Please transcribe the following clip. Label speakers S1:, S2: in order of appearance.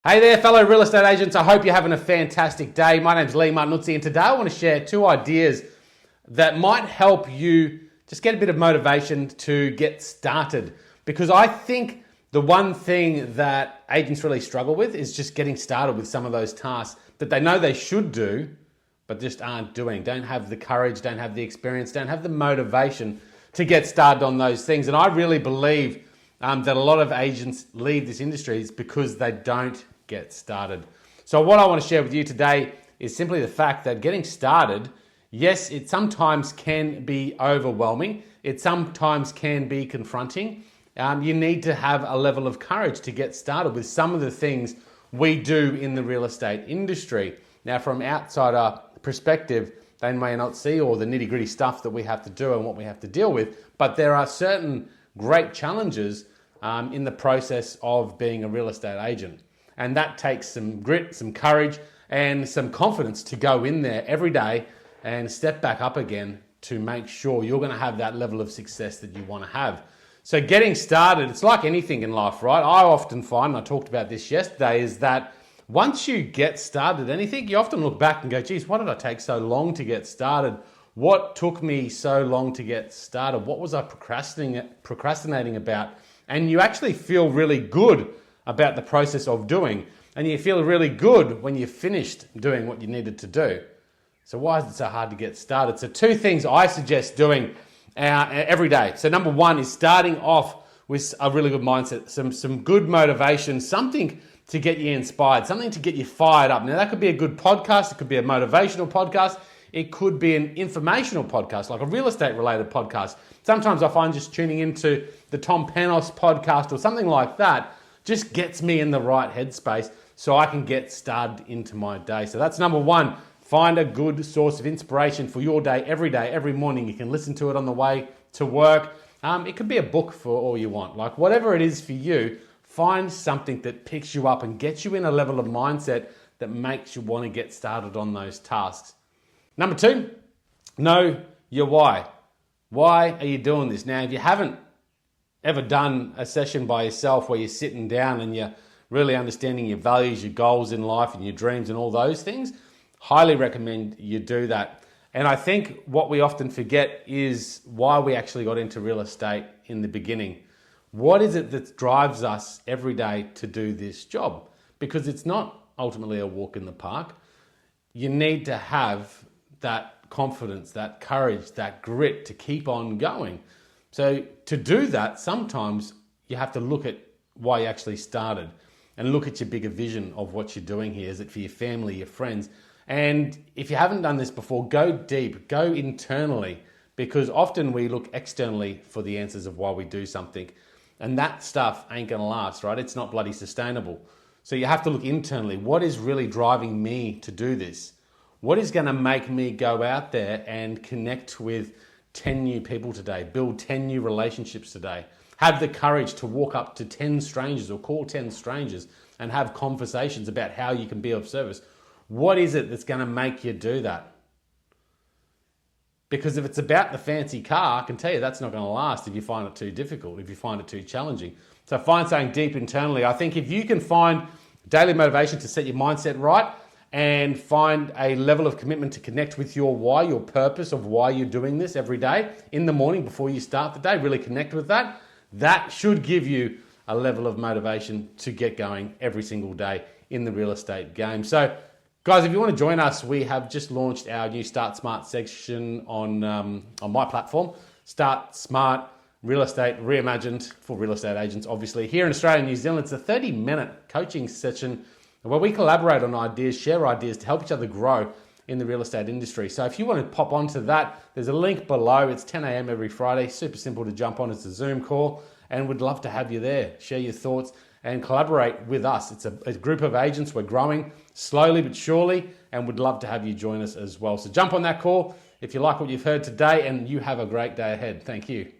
S1: Hey there, fellow real estate agents. I hope you're having a fantastic day. My name's Leigh Martinuzzi, and today I want to share 2 ideas that might help you just get a bit of motivation to get started. Because I think the one thing that agents really struggle with is just getting started with some of those tasks that they know they should do, but just aren't doing. Don't have the courage, don't have the experience, don't have the motivation to get started on those things. And I really believe that a lot of agents leave this industry is because they don't get started. So what I want to share with you today is simply the fact that getting started, yes, it sometimes can be overwhelming. It sometimes can be confronting. You need to have a level of courage to get started with some of the things we do in the real estate industry. Now, from outsider perspective, they may not see all the nitty-gritty stuff that we have to do and what we have to deal with, but there are certain great challenges in the process of being a real estate agent. And that takes some grit, some courage, and some confidence to go in there every day and step back up again to make sure you're going to have that level of success that you want to have. So getting started, it's like anything in life, right? I often find, and I talked about this yesterday, is that once you get started anything, you often look back and go, geez, why did I take so long to get started? What took me so long to get started? What was I procrastinating about? And you actually feel really good about the process of doing, and you feel really good when you're finished doing what you needed to do. So why is it so hard to get started? So 2 things I suggest doing every day. So number 1 is starting off with a really good mindset, some good motivation, something to get you inspired, something to get you fired up. Now that could be a good podcast, it could be a motivational podcast, it could be an informational podcast, like a real estate related podcast. Sometimes I find just tuning into the Tom Panos podcast or something like that just gets me in the right headspace so I can get started into my day. So that's number 1. Find a good source of inspiration for your day, every morning. You can listen to it on the way to work. It could be a book for all you want. Like whatever it is for you, find something that picks you up and gets you in a level of mindset that makes you want to get started on those tasks. Number 2, know your why. Why are you doing this? Now, if you haven't ever done a session by yourself where you're sitting down and you're really understanding your values, your goals in life and your dreams and all those things, highly recommend you do that. And I think what we often forget is why we actually got into real estate in the beginning. What is it that drives us every day to do this job? Because it's not ultimately a walk in the park. You need to have that confidence, that courage, that grit to keep on going. So to do that, sometimes you have to look at why you actually started and look at your bigger vision of what you're doing here. Is it for your family, your friends? And if you haven't done this before, go deep, go internally, because often we look externally for the answers of why we do something. And that stuff ain't gonna last, right? It's not bloody sustainable. So you have to look internally. What is really driving me to do this? What is gonna make me go out there and connect with 10 new people today, build 10 new relationships today, have the courage to walk up to 10 strangers or call 10 strangers and have conversations about how you can be of service? What is it that's gonna make you do that? Because if it's about the fancy car, I can tell you that's not gonna last if you find it too difficult, if you find it too challenging. So find something deep internally. I think if you can find daily motivation to set your mindset right and find a level of commitment to connect with your why, your purpose of why you're doing this every day in the morning before you start the day, really connect with that. That should give you a level of motivation to get going every single day in the real estate game. So guys, if you want to join us, we have just launched our new Start Smart section on my platform. Start Smart Real Estate Reimagined for real estate agents, obviously. Here in Australia and New Zealand, it's a 30-minute coaching session where we collaborate on ideas, share ideas to help each other grow in the real estate industry. So if you want to pop onto that, there's a link below. It's 10 a.m. every Friday. Super simple to jump on. It's a Zoom call, and we'd love to have you there. Share your thoughts and collaborate with us. It's a group of agents. We're growing slowly but surely, and would love to have you join us as well. So jump on that call if you like what you've heard today, and you have a great day ahead. Thank you.